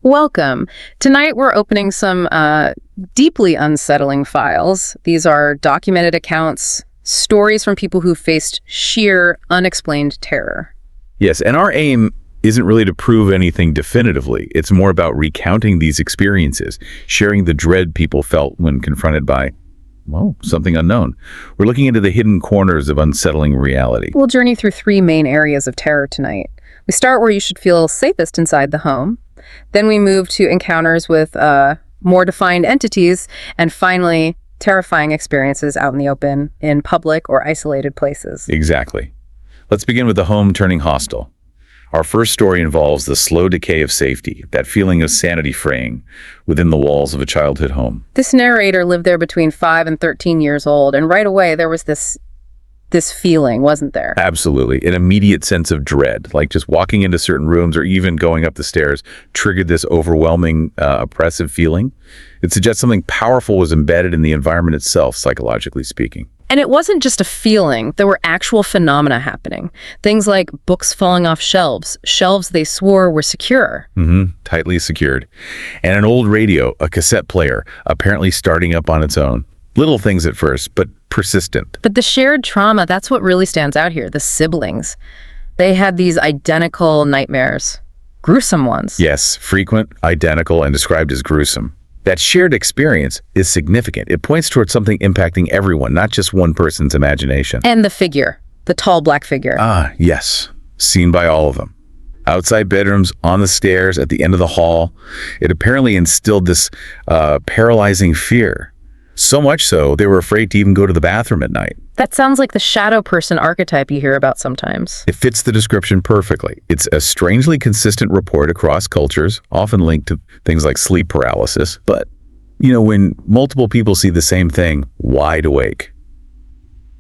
Welcome. Tonight we're opening some deeply unsettling files. These are documented accounts, stories from people who faced sheer, unexplained terror. Yes, and our aim isn't really to prove anything definitively. It's more about recounting these experiences, sharing the dread people felt when confronted by, well, something unknown. We're looking into the hidden corners of unsettling reality. We'll journey through three main areas of terror tonight. We start where you should feel safest inside the home. Then we move to encounters with more defined entities, and finally, terrifying experiences out in the open, in public or isolated places. Exactly. Let's begin with the home turning hostile. Our first story involves the slow decay of safety, that feeling of sanity fraying within the walls of a childhood home. This narrator lived there between 5 and 13 years old, and right away there was this feeling, wasn't there? Absolutely. An immediate sense of dread, like just walking into certain rooms or even going up the stairs triggered this overwhelming, oppressive feeling. It suggests something powerful was embedded in the environment itself, psychologically speaking. And it wasn't just a feeling. There were actual phenomena happening. Things like books falling off shelves they swore were secure. Tightly secured. And an old radio, a cassette player, apparently starting up on its own. Little things at first, but persistent. But the shared trauma, that's what really stands out here. The siblings. They had these identical nightmares. Gruesome ones. Yes, frequent, identical, and described as gruesome. That shared experience is significant. It points towards something impacting everyone, not just one person's imagination. And the figure, the tall black figure. Ah, yes, seen by all of them. Outside bedrooms, on the stairs, at the end of the hall. It apparently instilled this paralyzing fear. So much so, they were afraid to even go to the bathroom at night. That sounds like the shadow person archetype you hear about sometimes. It fits the description perfectly. It's a strangely consistent report across cultures, often linked to things like sleep paralysis. But, when multiple people see the same thing, wide awake,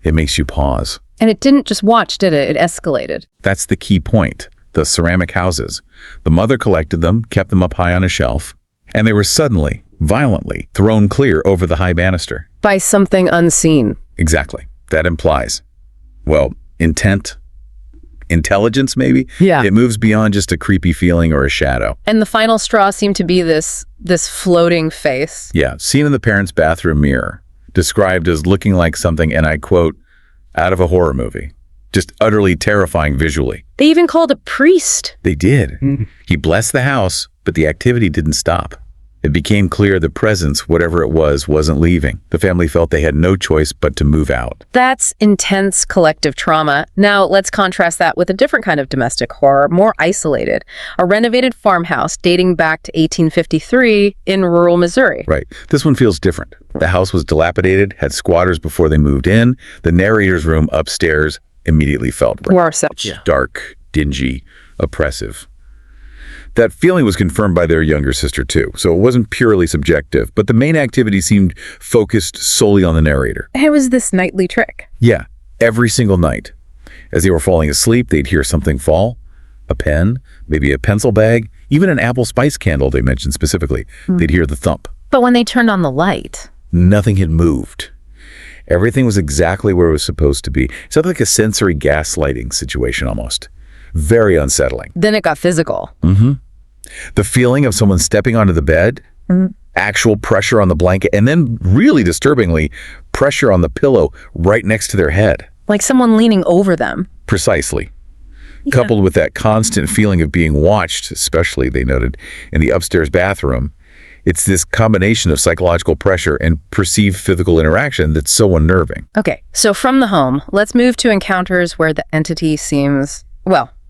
it makes you pause. And it didn't just watch, did it? It escalated. That's the key point. The ceramic houses. The mother collected them, kept them up high on a shelf, and they were suddenly, violently, thrown clear over the high banister. By something unseen. Exactly. That implies, intent, intelligence maybe? Yeah. It moves beyond just a creepy feeling or a shadow. And the final straw seemed to be this floating face. Yeah, seen in the parents' bathroom mirror, described as looking like something, and I quote, out of a horror movie. Just utterly terrifying visually. They even called a priest. They did. He blessed the house, but the activity didn't stop. It became clear the presence, whatever it was, wasn't leaving. The family felt they had no choice but to move out. That's intense collective trauma. Now let's contrast that with a different kind of domestic horror, more isolated. A renovated farmhouse dating back to 1853 in rural Missouri. Right. This one feels different. The house was dilapidated, had squatters before they moved in. The narrator's room upstairs immediately felt dark, dingy, oppressive. That feeling was confirmed by their younger sister, too, so it wasn't purely subjective, but the main activity seemed focused solely on the narrator. It was this nightly trick. Yeah, every single night. As they were falling asleep, they'd hear something fall, a pen, maybe a pencil bag, even an apple spice candle they mentioned specifically. They'd hear the thump. But when they turned on the light, nothing had moved. Everything was exactly where it was supposed to be. It sounded like a sensory gaslighting situation almost. Very unsettling. Then it got physical. The feeling of someone stepping onto the bed, actual pressure on the blanket, and then really disturbingly, pressure on the pillow right next to their head. Like someone leaning over them. Precisely. Yeah. Coupled with that constant feeling of being watched, especially, they noted, in the upstairs bathroom, it's this combination of psychological pressure and perceived physical interaction that's so unnerving. Okay, so from the home, let's move to encounters where the entity seems,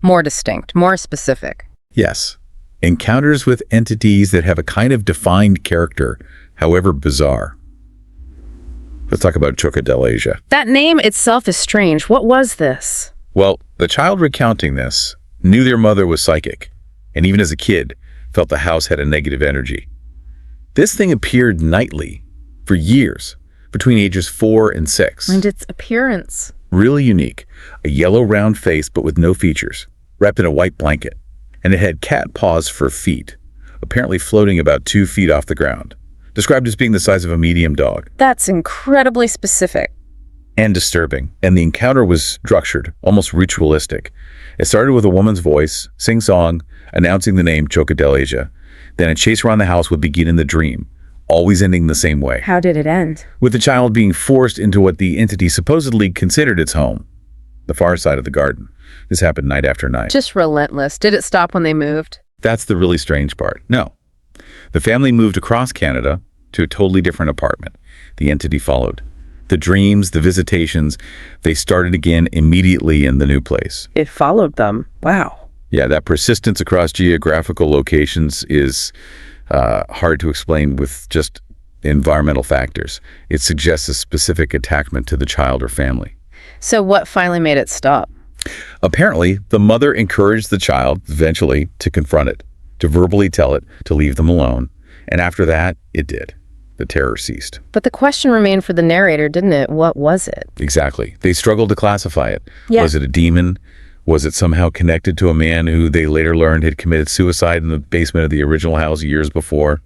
more distinct, more specific. Yes. Encounters with entities that have a kind of defined character, however bizarre. Let's talk about Chadelefasio. That name itself is strange. What was this? Well, the child recounting this knew their mother was psychic, and even as a kid, felt the house had a negative energy. This thing appeared nightly for years, between ages 4 and 6. And its appearance? Really unique. A yellow round face, but with no features, wrapped in a white blanket. And it had cat paws for feet, apparently floating about 2 feet off the ground, described as being the size of a medium dog. That's incredibly specific. And disturbing. And the encounter was structured, almost ritualistic. It started with a woman's voice, sing-song, announcing the name Chadelefasio. Then a chase around the house would begin in the dream, always ending the same way. How did it end? With the child being forced into what the entity supposedly considered its home, the far side of the garden. This happened night after night. Just relentless. Did it stop when they moved? That's the really strange part. No. The family moved across Canada to a totally different apartment. The entity followed. The dreams, the visitations, they started again immediately in the new place. It followed them. Wow. Yeah, that persistence across geographical locations is hard to explain with just environmental factors. It suggests a specific attachment to the child or family. So what finally made it stop? Apparently, the mother encouraged the child, eventually, to confront it, to verbally tell it to leave them alone. And after that, it did. The terror ceased. But the question remained for the narrator, didn't it? What was it? Exactly. They struggled to classify it. Yeah. Was it a demon? Was it somehow connected to a man who they later learned had committed suicide in the basement of the original house years before?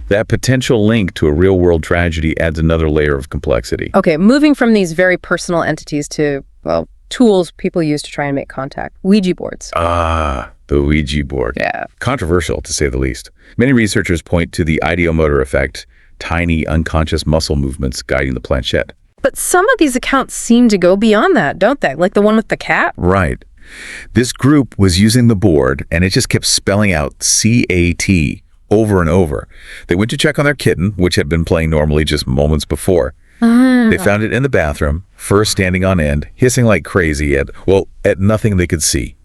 That potential link to a real-world tragedy adds another layer of complexity. Okay, moving from these very personal entities to, well, tools people use to try and make contact. Ouija boards. Ah, the Ouija board. Yeah. Controversial, to say the least. Many researchers point to the ideomotor effect, tiny, unconscious muscle movements guiding the planchette. But some of these accounts seem to go beyond that, don't they? Like the one with the cat? Right. This group was using the board, and it just kept spelling out C-A-T over and over. They went to check on their kitten, which had been playing normally just moments before. They found it in the bathroom, first standing on end, hissing like crazy at nothing they could see.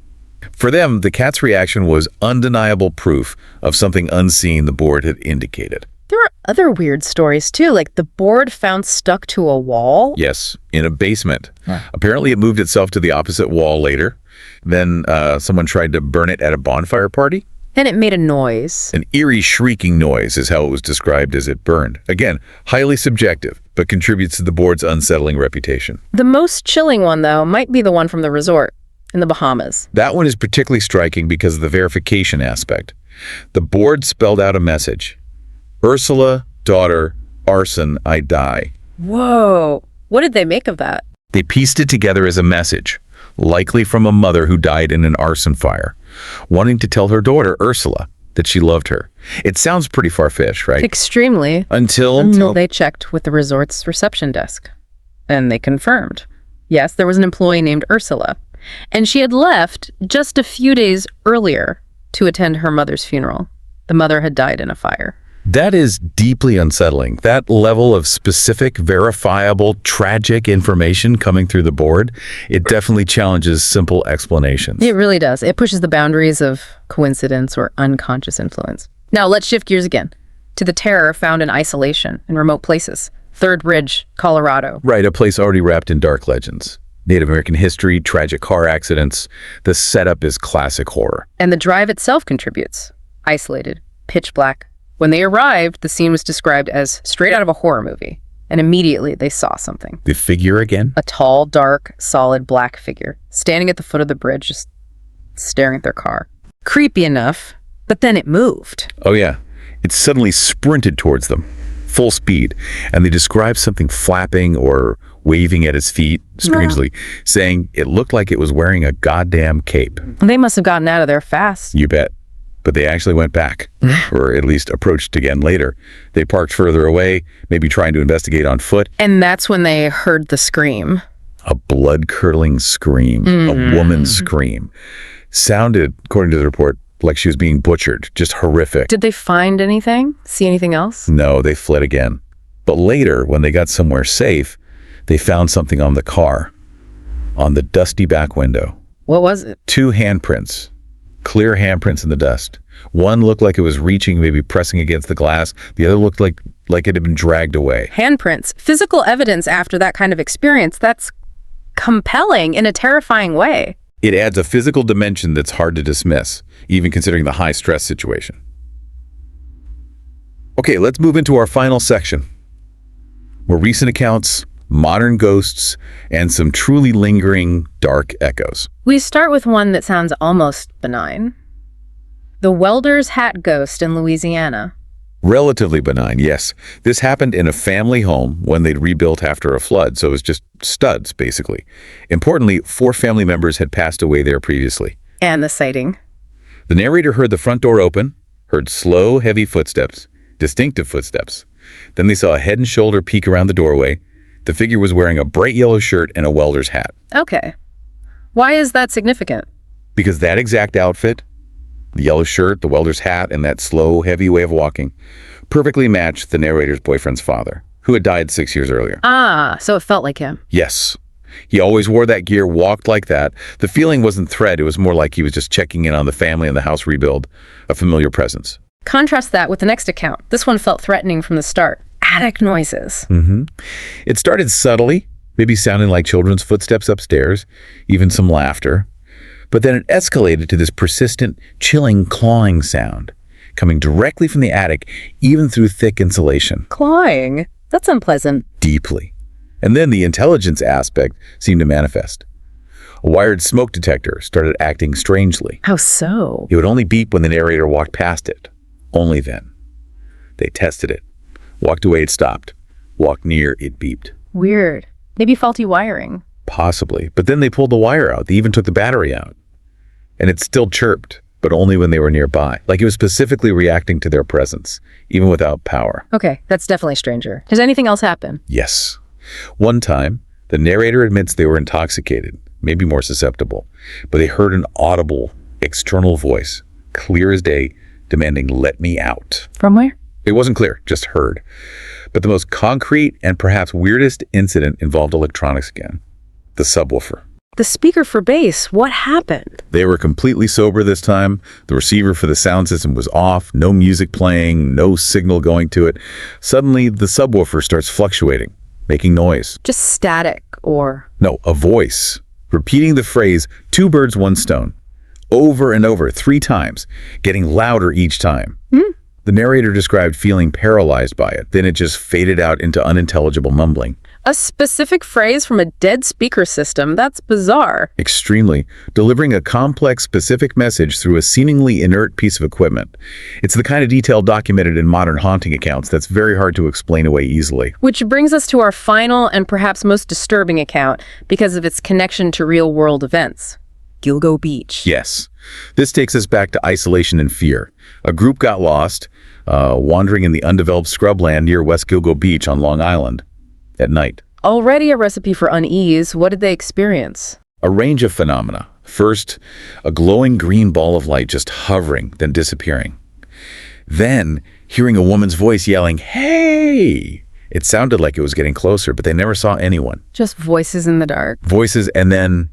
For them, the cat's reaction was undeniable proof of something unseen the board had indicated. There are other weird stories, too, like the board found stuck to a wall. Yes, in a basement. Apparently, it moved itself to the opposite wall later. Then someone tried to burn it at a bonfire party. And it made a noise. An eerie shrieking noise is how it was described as it burned. Again, highly subjective, but contributes to the board's unsettling reputation. The most chilling one, though, might be the one from the resort in the Bahamas. That one is particularly striking because of the verification aspect. The board spelled out a message. Ursula, daughter, arson, I die. Whoa. What did they make of that? They pieced it together as a message, likely from a mother who died in an arson fire, wanting to tell her daughter, Ursula, that she loved her. It sounds pretty far-fetched, right? Extremely. Until they checked with the resort's reception desk. And they confirmed. Yes, there was an employee named Ursula. And she had left just a few days earlier to attend her mother's funeral. The mother had died in a fire. That is deeply unsettling. That level of specific, verifiable, tragic information coming through the board, it definitely challenges simple explanations. It really does. It pushes the boundaries of coincidence or unconscious influence. Now, let's shift gears again to the terror found in isolation in remote places. Third Ridge, Colorado. Right, a place already wrapped in dark legends. Native American history, tragic car accidents. The setup is classic horror. And the drive itself contributes. Isolated, pitch black. When they arrived, the scene was described as straight out of a horror movie, and immediately they saw something. The figure again? A tall, dark, solid black figure, standing at the foot of the bridge, just staring at their car. Creepy enough, but then it moved. Oh yeah, it suddenly sprinted towards them, full speed, and they described something flapping or waving at its feet, strangely, saying it looked like it was wearing a goddamn cape. They must have gotten out of there fast. You bet. But they actually went back, or at least approached again later. They parked further away, maybe trying to investigate on foot. And that's when they heard the scream. A blood-curdling scream, a woman's scream. Sounded, according to the report, like she was being butchered, just horrific. Did they find anything? See anything else? No, they fled again. But later, when they got somewhere safe, they found something on the car, on the dusty back window. What was it? 2 handprints. Clear handprints in the dust. One looked like it was reaching, maybe pressing against the glass. The other looked like it had been dragged away. Handprints. Physical evidence after that kind of experience. That's compelling in a terrifying way. It adds a physical dimension that's hard to dismiss, even considering the high-stress situation. Okay, let's move into our final section. More recent accounts, modern ghosts, and some truly lingering dark echoes. We start with one that sounds almost benign. The welder's hat ghost in Louisiana. Relatively benign, yes. This happened in a family home when they'd rebuilt after a flood, so it was just studs, basically. Importantly, 4 family members had passed away there previously. And the sighting. The narrator heard the front door open, heard slow, heavy footsteps, distinctive footsteps. Then they saw a head and shoulder peek around the doorway. The figure was wearing a bright yellow shirt and a welder's hat. Okay. Why is that significant? Because that exact outfit, the yellow shirt, the welder's hat, and that slow, heavy way of walking, perfectly matched the narrator's boyfriend's father, who had died 6 years earlier. Ah, so it felt like him. Yes. He always wore that gear, walked like that. The feeling wasn't threat. It was more like he was just checking in on the family and the house rebuild, a familiar presence. Contrast that with the next account. This one felt threatening from the start. Attic noises. It started subtly, maybe sounding like children's footsteps upstairs, even some laughter. But then it escalated to this persistent, chilling, clawing sound, coming directly from the attic, even through thick insulation. Clawing? That's unpleasant. Deeply. And then the intelligence aspect seemed to manifest. A wired smoke detector started acting strangely. How so? It would only beep when the narrator walked past it. Only then. They tested it. Walked away, it stopped. Walked near, it beeped. Weird. Maybe faulty wiring. Possibly. But then they pulled the wire out. They even took the battery out. And it still chirped, but only when they were nearby. Like it was specifically reacting to their presence, even without power. Okay, that's definitely stranger. Has anything else happened? Yes. One time, the narrator admits they were intoxicated, maybe more susceptible, but they heard an audible, external voice, clear as day, demanding, "Let me out." From where? It wasn't clear, just heard. But the most concrete and perhaps weirdest incident involved electronics again. The subwoofer. The speaker for bass. What happened? They were completely sober this time. The receiver for the sound system was off, no music playing, no signal going to it. Suddenly, the subwoofer starts fluctuating, making noise. Just static or... No, a voice, repeating the phrase, "two birds, one stone," over and over 3 times, getting louder each time. The narrator described feeling paralyzed by it. Then it just faded out into unintelligible mumbling. A specific phrase from a dead speaker system? That's bizarre. Extremely. Delivering a complex, specific message through a seemingly inert piece of equipment. It's the kind of detail documented in modern haunting accounts that's very hard to explain away easily. Which brings us to our final and perhaps most disturbing account because of its connection to real-world events. Gilgo Beach. Yes. This takes us back to isolation and fear. A group got lost, wandering in the undeveloped scrubland near West Gilgo Beach on Long Island at night. Already a recipe for unease. What did they experience? A range of phenomena. First, a glowing green ball of light just hovering, then disappearing. Then, hearing a woman's voice yelling, "Hey!" It sounded like it was getting closer, but they never saw anyone. Just voices in the dark. Voices, and then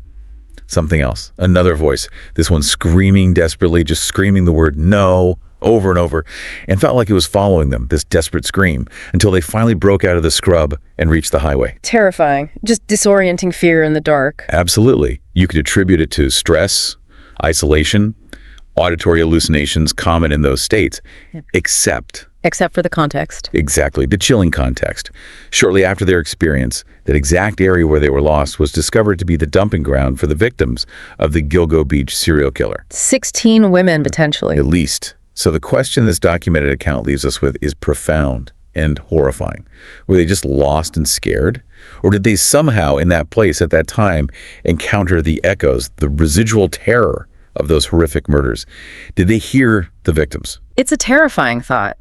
something else. Another voice. This one screaming desperately, just screaming the word "no" over and over, and felt like it was following them, this desperate scream, until they finally broke out of the scrub and reached the highway. Terrifying. Just disorienting fear in the dark. Absolutely. You could attribute it to stress, isolation, auditory hallucinations common in those states, except for the context. Exactly, the chilling context. Shortly after their experience, that exact area where they were lost was discovered to be the dumping ground for the victims of the Gilgo Beach serial killer. 16 women, potentially. At least. So the question this documented account leaves us with is profound and horrifying. Were they just lost and scared? Or did they somehow, in that place at that time, encounter the echoes, the residual terror of those horrific murders? Did they hear the victims? It's a terrifying thought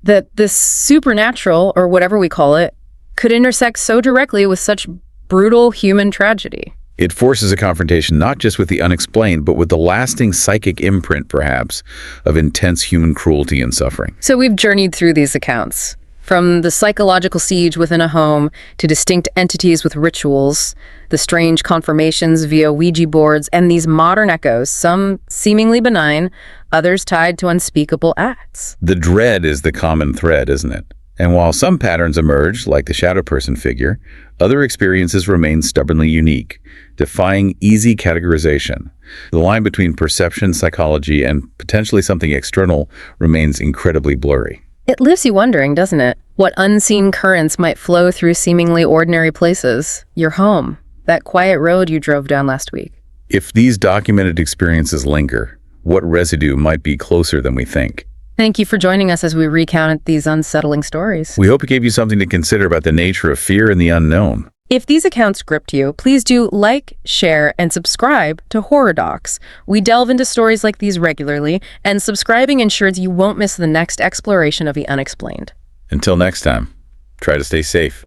that this supernatural, or whatever we call it, could intersect so directly with such brutal human tragedy. It forces a confrontation not just with the unexplained, but with the lasting psychic imprint, perhaps, of intense human cruelty and suffering. So we've journeyed through these accounts, from the psychological siege within a home to distinct entities with rituals, the strange confirmations via Ouija boards, and these modern echoes, some seemingly benign, others tied to unspeakable acts. The dread is the common thread, isn't it? And while some patterns emerge, like the shadow person figure, other experiences remain stubbornly unique, defying easy categorization. The line between perception, psychology, and potentially something external remains incredibly blurry. It leaves you wondering, doesn't it? What unseen currents might flow through seemingly ordinary places. Your home, that quiet road you drove down last week. If these documented experiences linger, what residue might be closer than we think? Thank you for joining us as we recounted these unsettling stories. We hope it gave you something to consider about the nature of fear and the unknown. If these accounts gripped you, please do like, share, and subscribe to Horror Docx. We delve into stories like these regularly, and subscribing ensures you won't miss the next exploration of the unexplained. Until next time, try to stay safe.